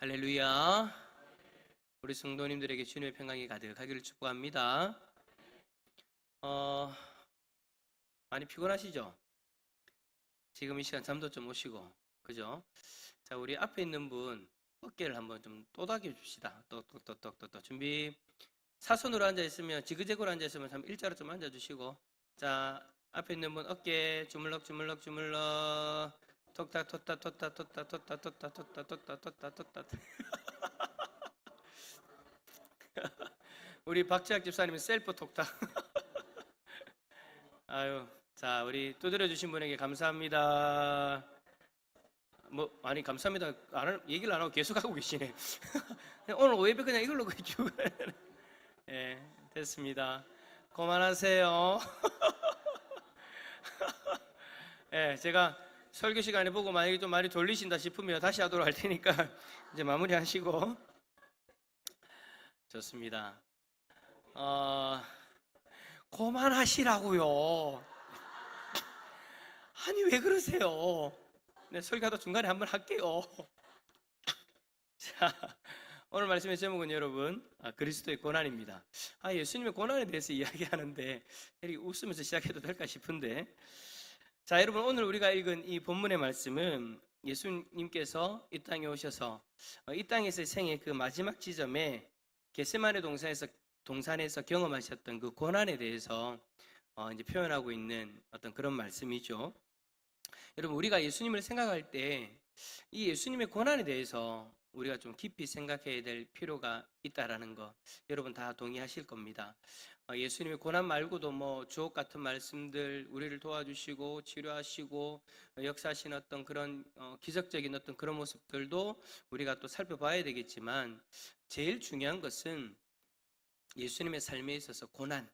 할렐루야. 우리 성도님들에게 주님의 평강이 가득하기를 축복합니다. 어, 많이 피곤하시죠? 지금 이 시간 잠도 좀 오시고, 그죠? 자, 우리 앞에 있는 분 어깨를 한번 좀 또닥여 줍시다. 똑똑똑똑똑 준비. 사선으로 앉아 있으면, 지그재그로 앉아 있으면 참 일자로 좀 앉아 주시고, 자, 앞에 있는 분 어깨 주물럭 주물럭 주물럭, 톡탁 톡탁 톡탁 톡탁 톡탁 톡탁 톡탁 톡탁 톡탁 톡탁. 우리 박지학 집사님은 셀프 톡탁. 아유, 자, 우리 두드려 주신 분에게 감사합니다. 아니, 감사합니다. 얘기를 안 하고 계속 하고 계시네. 오늘 오예배 그냥 이걸로 쭉. 예, 됐습니다. 그만하세요. 예, 제가 설교 시간에 보고 만약에 좀 말이 돌리신다 싶으면 다시 하도록 할 테니까 이제 마무리 하시고. 좋습니다. 그만하시라고요. 아니, 왜 그러세요? 네, 설교하다 중간에 한번 할게요. 자, 오늘 말씀의 제목은 여러분, 그리스도의 고난입니다. 예수님의 고난에 대해서 이야기하는데 이렇게 웃으면서 시작해도 될까 싶은데, 자, 여러분, 오늘 우리가 읽은 이 본문의 말씀은 예수님께서 이 땅에 오셔서 이 땅에서의 생의 그 마지막 지점에 겟세마네 동산에서 경험하셨던 그 고난에 대해서 이제 표현하고 있는 어떤 그런 말씀이죠. 여러분, 우리가 예수님을 생각할 때 이 예수님의 고난에 대해서 우리가 좀 깊이 생각해야 될 필요가 있다라는 거 여러분 다 동의하실 겁니다. 예수님의 고난 말고도 뭐 주옥 같은 말씀들, 우리를 도와주시고 치료하시고 역사하신 어떤 그런 기적적인 어떤 그런 모습들도 우리가 또 살펴봐야 되겠지만, 제일 중요한 것은 예수님의 삶에 있어서 고난,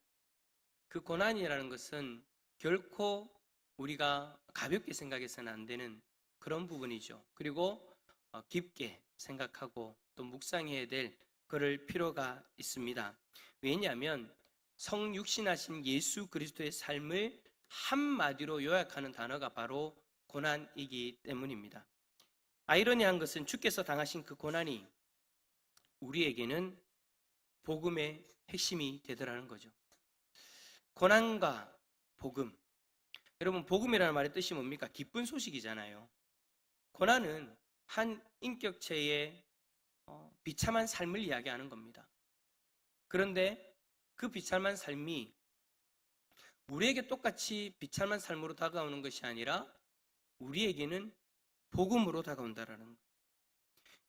그 고난이라는 것은 결코 우리가 가볍게 생각해서는 안 되는 그런 부분이죠. 그리고 깊게 생각하고 또 묵상해야 될 그럴 필요가 있습니다. 왜냐하면 성육신하신 예수 그리스도의 삶을 한마디로 요약하는 단어가 바로 고난이기 때문입니다. 아이러니한 것은 주께서 당하신 그 고난이 우리에게는 복음의 핵심이 되더라는 거죠. 고난과 복음. 여러분, 복음이라는 말의 뜻이 뭡니까? 기쁜 소식이잖아요. 고난은 한 인격체의 비참한 삶을 이야기하는 겁니다. 그런데 그 비참한 삶이 우리에게 똑같이 비참한 삶으로 다가오는 것이 아니라 우리에게는 복음으로 다가온다라는 거예요.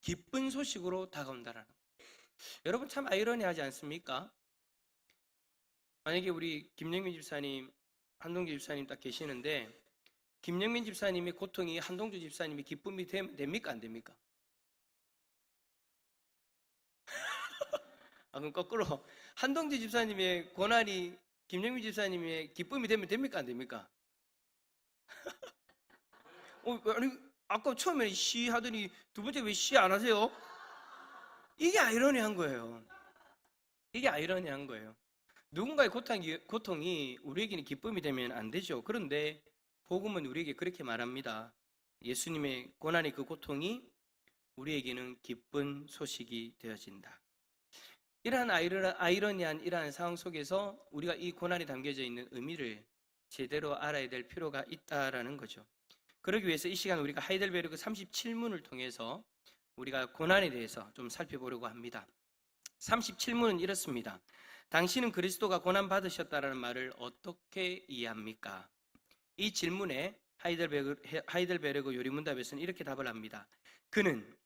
기쁜 소식으로 다가온다라는 거예요. 여러분, 참 아이러니하지 않습니까? 만약에 우리 김영민 집사님, 한동주 집사님 딱 계시는데, 김영민 집사님의 고통이 한동주 집사님의 기쁨이 됩니까? 안 됩니까? 그럼 거꾸로 한동주 집사님의 고난이 김영민 집사님의 기쁨이 되면 됩니까? 안 됩니까? 아니, 아까 처음에 시 하더니 두 번째 왜 시 안 하세요? 이게 아이러니한 거예요. 이게 아이러니한 거예요. 누군가의 고통이 우리에게는 기쁨이 되면 안 되죠. 그런데 복음은 우리에게 그렇게 말합니다. 예수님의 고난의 그 고통이 우리에게는 기쁜 소식이 되어진다. 이러한 아이러니한 이러한 상황 속에서 우리가 이 고난이 담겨져 있는 의미를 제대로 알아야 될 필요가 있다라는 거죠. 그러기 위해서 이 시간 우리가 하이델베르크 37문을 통해서 우리가 고난에 대해서 좀 살펴보려고 합니다. 37문은 이렇습니다. 당신은 그리스도가 고난 받으셨다라는 말을 어떻게 이해합니까? 이 질문에 하이델베르크 요리문답에서는 이렇게 답을 합니다. 그는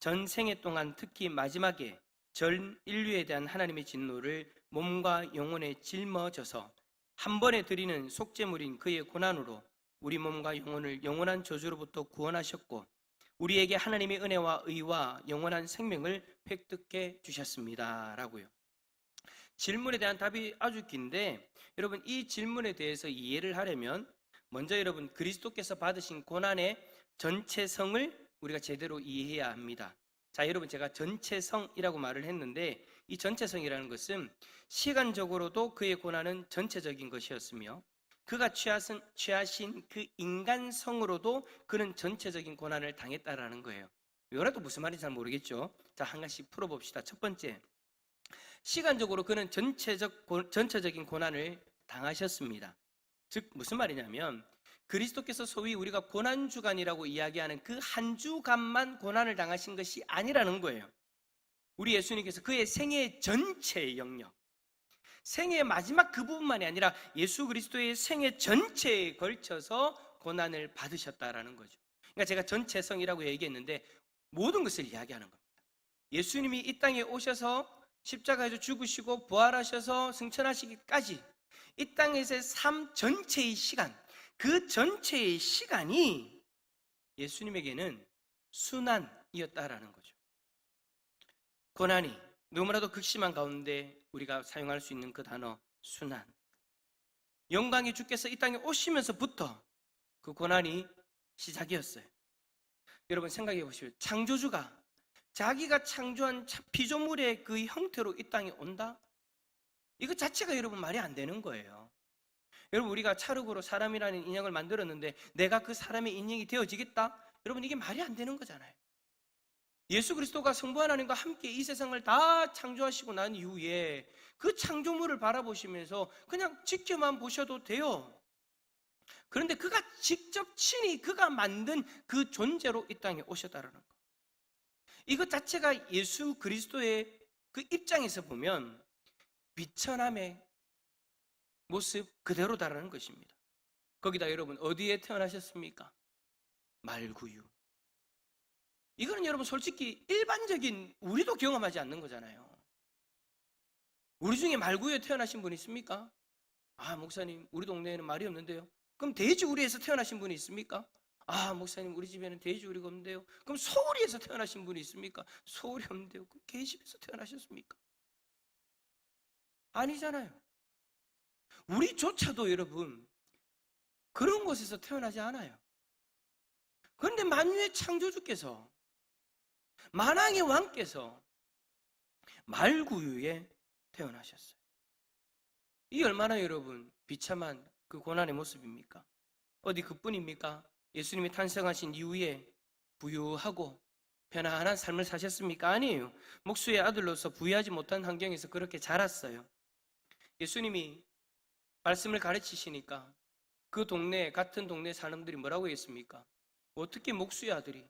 전 생애 동안 특히 마지막에 전 인류에 대한 하나님의 진노를 몸과 영혼에 짊어져서 한 번에 드리는 속죄물인 그의 고난으로 우리 몸과 영혼을 영원한 저주로부터 구원하셨고 우리에게 하나님의 은혜와 의와 영원한 생명을 획득해 주셨습니다. 라고요. 질문에 대한 답이 아주 긴데, 여러분, 이 질문에 대해서 이해를 하려면 먼저 여러분 그리스도께서 받으신 고난의 전체성을 우리가 제대로 이해해야 합니다. 자, 여러분, 제가 전체성이라고 말을 했는데 이 전체성이라는 것은 시간적으로도 그의 고난은 전체적인 것이었으며 그가 취하신 그 인간성으로도 그는 전체적인 고난을 당했다라는 거예요. 이거라도 무슨 말인지 잘 모르겠죠. 자, 한 가지씩 풀어봅시다. 첫 번째, 시간적으로 그는 전체적인 고난을 당하셨습니다. 즉 무슨 말이냐면 그리스도께서 소위 우리가 고난주간이라고 이야기하는 그 한 주간만 고난을 당하신 것이 아니라는 거예요. 우리 예수님께서 그의 생애 전체의 영역, 생애의 마지막 그 부분만이 아니라 예수 그리스도의 생애 전체에 걸쳐서 고난을 받으셨다라는 거죠. 그러니까 제가 전체성이라고 얘기했는데 모든 것을 이야기하는 겁니다. 예수님이 이 땅에 오셔서 십자가에서 죽으시고 부활하셔서 승천하시기까지 이 땅에서의 삶 전체의 시간, 그 전체의 시간이 예수님에게는 순환이었다라는 거죠. 고난이 너무나도 극심한 가운데 우리가 사용할 수 있는 그 단어 순환. 영광의 주께서 이 땅에 오시면서부터 그 고난이 시작이었어요. 여러분 생각해 보시오. 창조주가 자기가 창조한 피조물의 그 형태로 이 땅에 온다? 이거 자체가 여러분 말이 안 되는 거예요. 여러분 우리가 찰흙으로 사람이라는 인형을 만들었는데 내가 그 사람의 인형이 되어지겠다? 여러분 이게 말이 안 되는 거잖아요. 예수 그리스도가 성부 하나님과 함께 이 세상을 다 창조하시고 난 이후에 그 창조물을 바라보시면서 그냥 지켜만 보셔도 돼요. 그런데 그가 직접 친히 그가 만든 그 존재로 이 땅에 오셨다는 거. 이것 자체가 예수 그리스도의 그 입장에서 보면 비천함의 모습 그대로다라는 것입니다. 거기다 여러분 어디에 태어나셨습니까? 말구유. 이거는 여러분 솔직히 일반적인 우리도 경험하지 않는 거잖아요. 우리 중에 말구유에 태어나신 분 있습니까? 아 목사님 우리 동네에는 말이 없는데요. 그럼 돼지우리에서 태어나신 분이 있습니까? 아 목사님 우리 집에는 돼지우리가 없는데요. 그럼 소우리에서 태어나신 분이 있습니까? 소우리 없는데요. 그럼 개집에서 태어나셨습니까? 아니잖아요. 우리조차도 여러분 그런 곳에서 태어나지 않아요. 그런데 만유의 창조주께서 만왕의 왕께서 말구유에 태어나셨어요. 이 얼마나 여러분 비참한 그 고난의 모습입니까? 어디 그뿐입니까? 예수님이 탄생하신 이후에 부유하고 편안한 삶을 사셨습니까? 아니에요. 목수의 아들로서 부유하지 못한 환경에서 그렇게 자랐어요. 예수님이 말씀을 가르치시니까 그 동네 같은 동네 사람들이 뭐라고 했습니까? 어떻게 목수의 아들이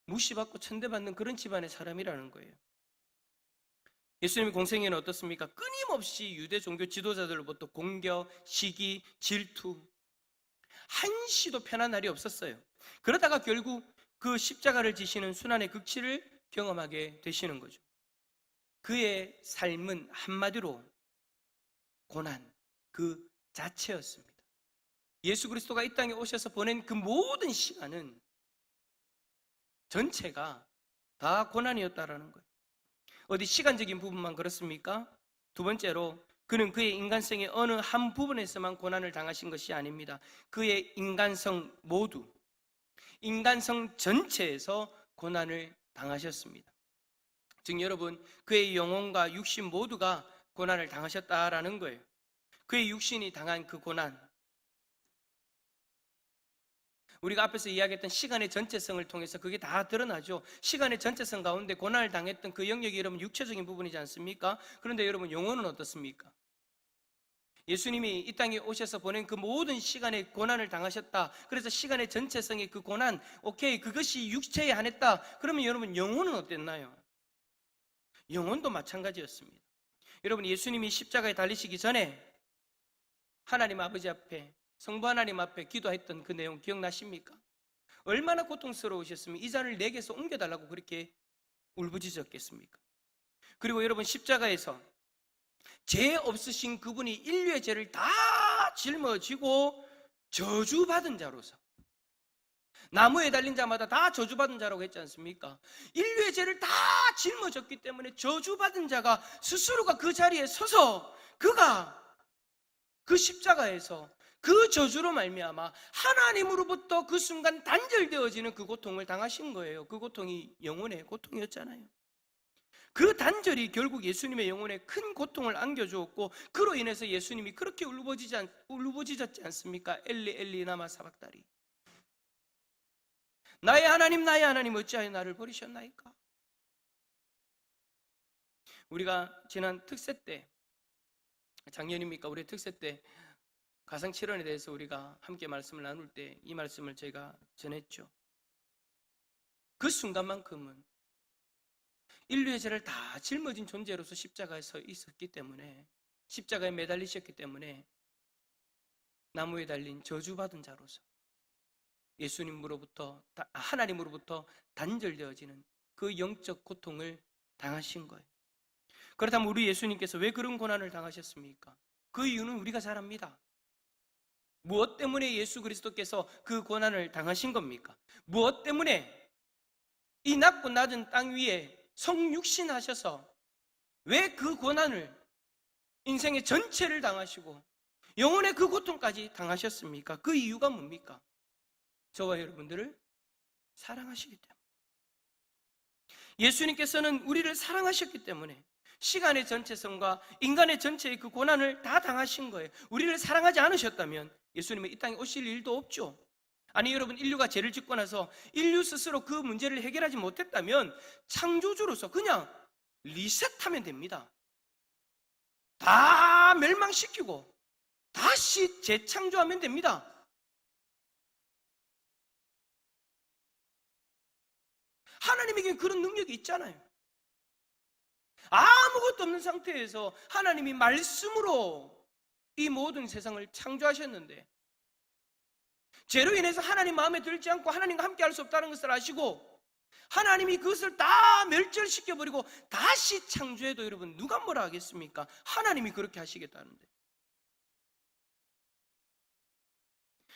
무시받고 천대받는 그런 집안의 사람이라는 거예요. 예수님의 공생애는 어떻습니까? 끊임없이 유대 종교 지도자들로부터 공격, 시기, 질투, 한시도 편한 날이 없었어요. 그러다가 결국 그 십자가를 지시는 순환의 극치를 경험하게 되시는 거죠. 그의 삶은 한마디로 고난 그 자체였습니다. 예수 그리스도가 이 땅에 오셔서 보낸 그 모든 시간은 전체가 다 고난이었다라는 거예요. 어디 시간적인 부분만 그렇습니까? 두 번째로 그는 그의 인간성의 어느 한 부분에서만 고난을 당하신 것이 아닙니다. 그의 인간성 모두, 인간성 전체에서 고난을 당하셨습니다. 즉 여러분 그의 영혼과 육신 모두가 고난을 당하셨다라는 거예요. 그의 육신이 당한 그 고난, 우리가 앞에서 이야기했던 시간의 전체성을 통해서 그게 다 드러나죠. 시간의 전체성 가운데 고난을 당했던 그 영역이 여러분 육체적인 부분이지 않습니까? 그런데 여러분 영혼은 어떻습니까? 예수님이 이 땅에 오셔서 보낸 그 모든 시간에 고난을 당하셨다. 그래서 시간의 전체성의 그 고난, 오케이, 그것이 육체에 한했다. 그러면 여러분 영혼은 어땠나요? 영혼도 마찬가지였습니다. 여러분 예수님이 십자가에 달리시기 전에 하나님 아버지 앞에, 성부 하나님 앞에 기도했던 그 내용 기억나십니까? 얼마나 고통스러우셨으면 이 잔을 내게서 옮겨달라고 그렇게 울부짖었겠습니까? 그리고 여러분 십자가에서 죄 없으신 그분이 인류의 죄를 다 짊어지고 저주받은 자로서, 나무에 달린 자마다 다 저주받은 자라고 했지 않습니까? 인류의 죄를 다 짊어졌기 때문에 저주받은 자가 스스로가 그 자리에 서서 그가 그 십자가에서 그 저주로 말미암아 하나님으로부터 그 순간 단절되어지는 그 고통을 당하신 거예요. 그 고통이 영혼의 고통이었잖아요. 그 단절이 결국 예수님의 영혼에 큰 고통을 안겨주었고 그로 인해서 예수님이 그렇게 울부짖었지 않습니까? 엘리 엘리 라마 사박다리. 나의 하나님 나의 하나님 어찌하여 나를 버리셨나이까? 우리가 지난 특세 때, 작년입니까? 우리 특세 때 가상칠언에 대해서 우리가 함께 말씀을 나눌 때 이 말씀을 제가 전했죠. 그 순간만큼은 인류의 죄를 다 짊어진 존재로서 십자가에 서 있었기 때문에, 십자가에 매달리셨기 때문에 나무에 달린 저주받은 자로서 예수님으로부터, 하나님으로부터 단절되어지는 그 영적 고통을 당하신 거예요. 그렇다면 우리 예수님께서 왜 그런 고난을 당하셨습니까? 그 이유는 우리가 잘 압니다. 무엇 때문에 예수 그리스도께서 그 고난을 당하신 겁니까? 무엇 때문에 이 낮고 낮은 땅 위에 성육신 하셔서 왜 그 고난을, 인생의 전체를 당하시고 영혼의 그 고통까지 당하셨습니까? 그 이유가 뭡니까? 저와 여러분들을 사랑하시기 때문에. 예수님께서는 우리를 사랑하셨기 때문에 시간의 전체성과 인간의 전체의 그 고난을 다 당하신 거예요. 우리를 사랑하지 않으셨다면 예수님은 이 땅에 오실 일도 없죠. 아니 여러분, 인류가 죄를 짓고 나서 인류 스스로 그 문제를 해결하지 못했다면 창조주로서 그냥 리셋하면 됩니다. 다 멸망시키고 다시 재창조하면 됩니다. 하나님에게는 그런 능력이 있잖아요. 아무것도 없는 상태에서 하나님이 말씀으로 이 모든 세상을 창조하셨는데, 죄로 인해서 하나님 마음에 들지 않고 하나님과 함께 할 수 없다는 것을 아시고 하나님이 그것을 다 멸절시켜버리고 다시 창조해도 여러분 누가 뭐라 하겠습니까? 하나님이 그렇게 하시겠다는데.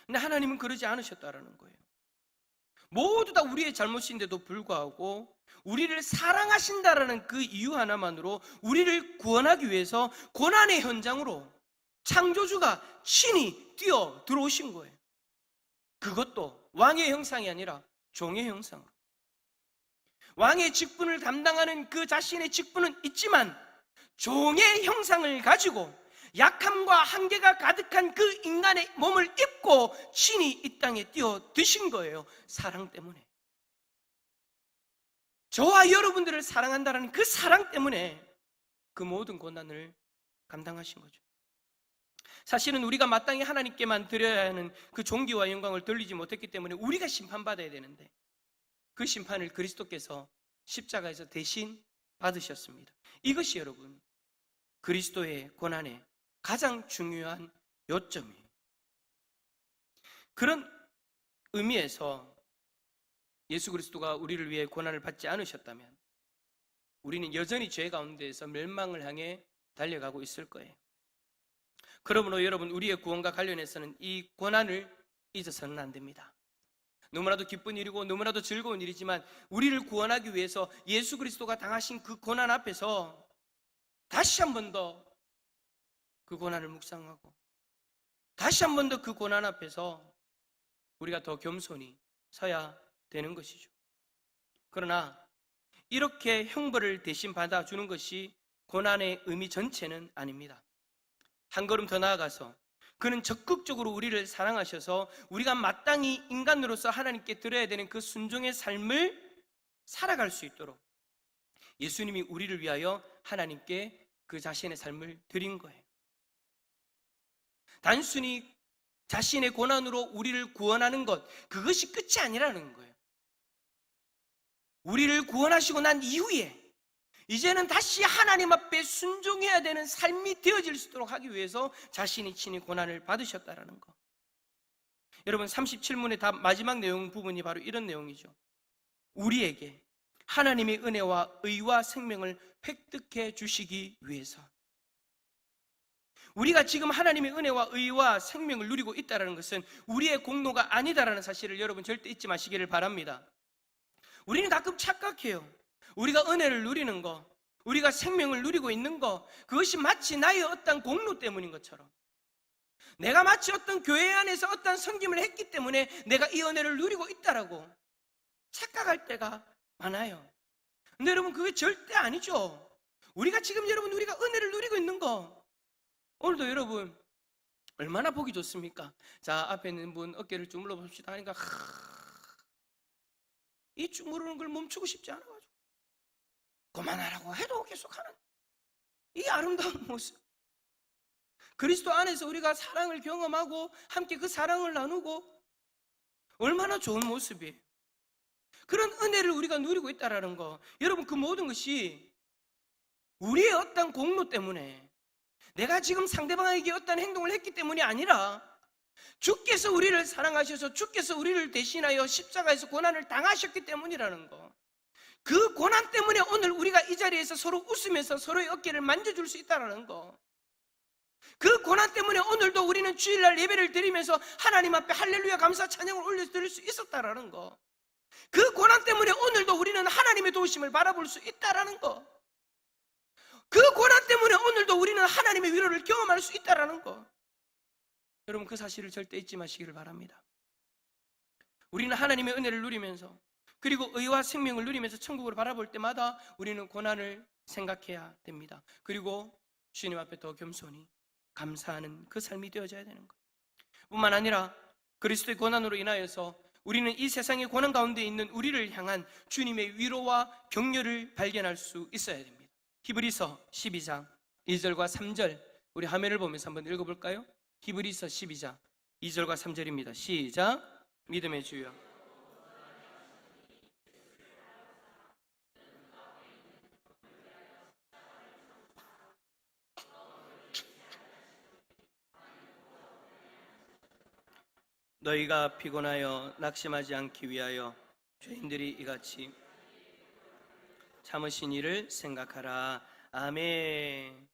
근데 하나님은 그러지 않으셨다라는 거예요. 모두 다 우리의 잘못인데도 불구하고 우리를 사랑하신다라는 그 이유 하나만으로 우리를 구원하기 위해서 고난의 현장으로 창조주가 친히 뛰어 들어오신 거예요. 그것도 왕의 형상이 아니라 종의 형상으로. 왕의 직분을 담당하는 그 자신의 직분은 있지만 종의 형상을 가지고 약함과 한계가 가득한 그 인간의 몸을 입고 친히 이 땅에 뛰어 드신 거예요. 사랑 때문에. 저와 여러분들을 사랑한다는 그 사랑 때문에 그 모든 고난을 감당하신 거죠. 사실은 우리가 마땅히 하나님께만 드려야 하는 그 존귀와 영광을 돌리지 못했기 때문에 우리가 심판받아야 되는데 그 심판을 그리스도께서 십자가에서 대신 받으셨습니다. 이것이 여러분 그리스도의 고난의 가장 중요한 요점이에요. 그런 의미에서 예수 그리스도가 우리를 위해 고난을 받지 않으셨다면 우리는 여전히 죄 가운데에서 멸망을 향해 달려가고 있을 거예요. 그러므로 여러분, 우리의 구원과 관련해서는 이 고난을 잊어서는 안 됩니다. 너무나도 기쁜 일이고 너무나도 즐거운 일이지만 우리를 구원하기 위해서 예수 그리스도가 당하신 그 고난 앞에서 다시 한 번 더 그 고난을 묵상하고 다시 한 번 더 그 고난 앞에서 우리가 더 겸손히 서야 되는 것이죠. 그러나 이렇게 형벌을 대신 받아주는 것이 고난의 의미 전체는 아닙니다. 한 걸음 더 나아가서 그는 적극적으로 우리를 사랑하셔서 우리가 마땅히 인간으로서 하나님께 드려야 되는 그 순종의 삶을 살아갈 수 있도록 예수님이 우리를 위하여 하나님께 그 자신의 삶을 드린 거예요. 단순히 자신의 고난으로 우리를 구원하는 것, 그것이 끝이 아니라는 거예요. 우리를 구원하시고 난 이후에 이제는 다시 하나님 앞에 순종해야 되는 삶이 되어질 수 있도록 하기 위해서 자신이 친히 고난을 받으셨다라는 거. 여러분 37문의 마지막 내용 부분이 바로 이런 내용이죠. 우리에게 하나님의 은혜와 의와 생명을 획득해 주시기 위해서. 우리가 지금 하나님의 은혜와 의와 생명을 누리고 있다는 것은 우리의 공로가 아니다라는 사실을 여러분 절대 잊지 마시기를 바랍니다. 우리는 가끔 착각해요. 우리가 은혜를 누리는 거, 우리가 생명을 누리고 있는 거, 그것이 마치 나의 어떤 공로 때문인 것처럼, 내가 마치 어떤 교회 안에서 어떤 섬김을 했기 때문에 내가 이 은혜를 누리고 있다라고 착각할 때가 많아요. 근데 여러분 그게 절대 아니죠. 우리가 지금 여러분 우리가 은혜를 누리고 있는 거, 오늘도 여러분 얼마나 보기 좋습니까? 자, 앞에 있는 분 어깨를 주물러 봅시다 하니까 이 주무르는 걸 멈추고 싶지 않아가지고 그만하라고 해도 계속하는 이 아름다운 모습. 그리스도 안에서 우리가 사랑을 경험하고 함께 그 사랑을 나누고 얼마나 좋은 모습이에요. 그런 은혜를 우리가 누리고 있다는 거, 여러분, 그 모든 것이 우리의 어떤 공로 때문에, 내가 지금 상대방에게 어떤 행동을 했기 때문이 아니라 주께서 우리를 사랑하셔서 주께서 우리를 대신하여 십자가에서 고난을 당하셨기 때문이라는 거. 그 고난 때문에 오늘 우리가 이 자리에서 서로 웃으면서 서로의 어깨를 만져줄 수 있다는 거. 그 고난 때문에 오늘도 우리는 주일날 예배를 드리면서 하나님 앞에 할렐루야 감사 찬양을 올려드릴 수 있었다라는 거. 그 고난 때문에 오늘도 우리는 하나님의 도우심을 바라볼 수 있다라는 거. 그 고난 때문에 오늘도 우리는 하나님의 위로를 경험할 수 있다라는 거. 여러분, 그 사실을 절대 잊지 마시기를 바랍니다. 우리는 하나님의 은혜를 누리면서, 그리고 의와 생명을 누리면서 천국을 바라볼 때마다 우리는 고난을 생각해야 됩니다. 그리고 주님 앞에 더 겸손히 감사하는 그 삶이 되어져야 되는 거예요. 뿐만 아니라 그리스도의 고난으로 인하여서 우리는 이 세상의 고난 가운데 있는 우리를 향한 주님의 위로와 격려를 발견할 수 있어야 됩니다. 히브리서 12장 2절과 3절, 우리 화면을 보면서 한번 읽어볼까요? 히브리서 12장 2절과 3절입니다. 시작. 믿음의 주여, 너희가 피곤하여 낙심하지 않기 위하여 죄인들이 이같이 참으신 일을 생각하라. 아멘.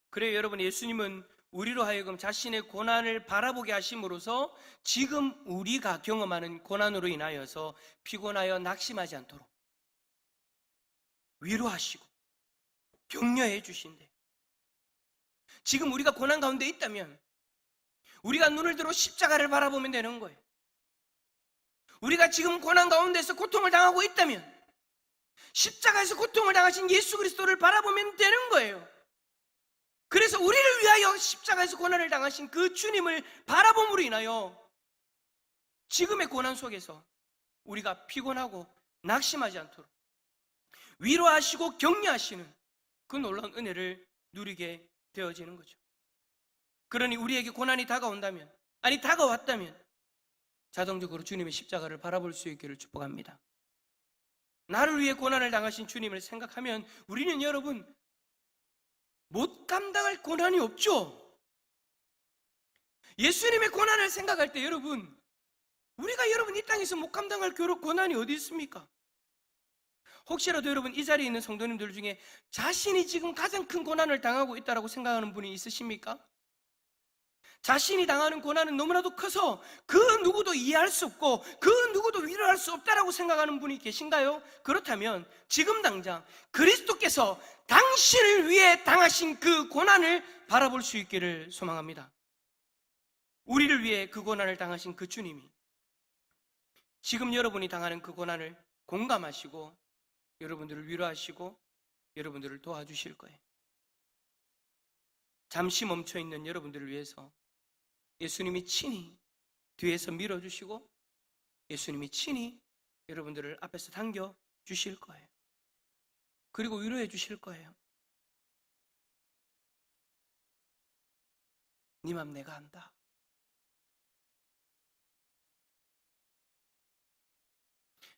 그래요, 여러분, 예수님은 우리로 하여금 자신의 고난을 바라보게 하심으로써 지금 우리가 경험하는 고난으로 인하여서 피곤하여 낙심하지 않도록 위로하시고 격려해 주신대. 지금 우리가 고난 가운데 있다면 우리가 눈을 들어 십자가를 바라보면 되는 거예요. 우리가 지금 고난 가운데서 고통을 당하고 있다면 십자가에서 고통을 당하신 예수 그리스도를 바라보면 되는 거예요. 그래서 우리를 위하여 십자가에서 고난을 당하신 그 주님을 바라봄으로 인하여 지금의 고난 속에서 우리가 피곤하고 낙심하지 않도록 위로하시고 격려하시는 그 놀라운 은혜를 누리게 되어지는 거죠. 그러니 우리에게 고난이 다가온다면, 아니 다가왔다면 자동적으로 주님의 십자가를 바라볼 수 있기를 축복합니다. 나를 위해 고난을 당하신 주님을 생각하면 우리는, 여러분, 못 감당할 고난이 없죠. 예수님의 고난을 생각할 때 여러분, 우리가 여러분 이 땅에서 못 감당할 고난이 어디 있습니까? 혹시라도 여러분 이 자리에 있는 성도님들 중에 자신이 지금 가장 큰 고난을 당하고 있다고 생각하는 분이 있으십니까? 자신이 당하는 고난은 너무나도 커서 그 누구도 이해할 수 없고 그 누구도 위로할 수 없다라고 생각하는 분이 계신가요? 그렇다면 지금 당장 그리스도께서 당신을 위해 당하신 그 고난을 바라볼 수 있기를 소망합니다. 우리를 위해 그 고난을 당하신 그 주님이 지금 여러분이 당하는 그 고난을 공감하시고 여러분들을 위로하시고 여러분들을 도와주실 거예요. 잠시 멈춰있는 여러분들을 위해서 예수님이 친히 뒤에서 밀어주시고 예수님이 친히 여러분들을 앞에서 당겨주실 거예요. 그리고 위로해 주실 거예요. 네 맘 내가 안다.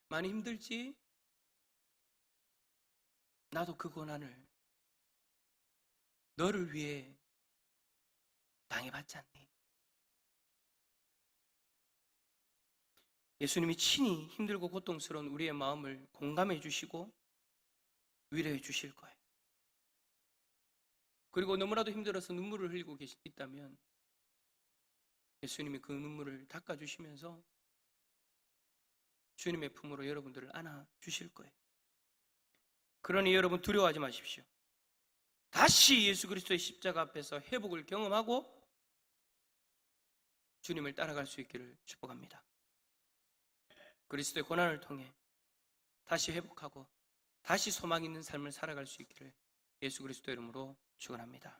많이 힘들지? 나도 그 고난을 너를 위해 당해봤지 않니? 예수님이 친히 힘들고 고통스러운 우리의 마음을 공감해 주시고 위로해 주실 거예요. 그리고 너무나도 힘들어서 눈물을 흘리고 있다면 예수님이 그 눈물을 닦아주시면서 주님의 품으로 여러분들을 안아주실 거예요. 그러니 여러분 두려워하지 마십시오. 다시 예수 그리스도의 십자가 앞에서 회복을 경험하고 주님을 따라갈 수 있기를 축복합니다. 그리스도의 고난을 통해 다시 회복하고 다시 소망 있는 삶을 살아갈 수 있기를 예수 그리스도 이름으로 축원합니다.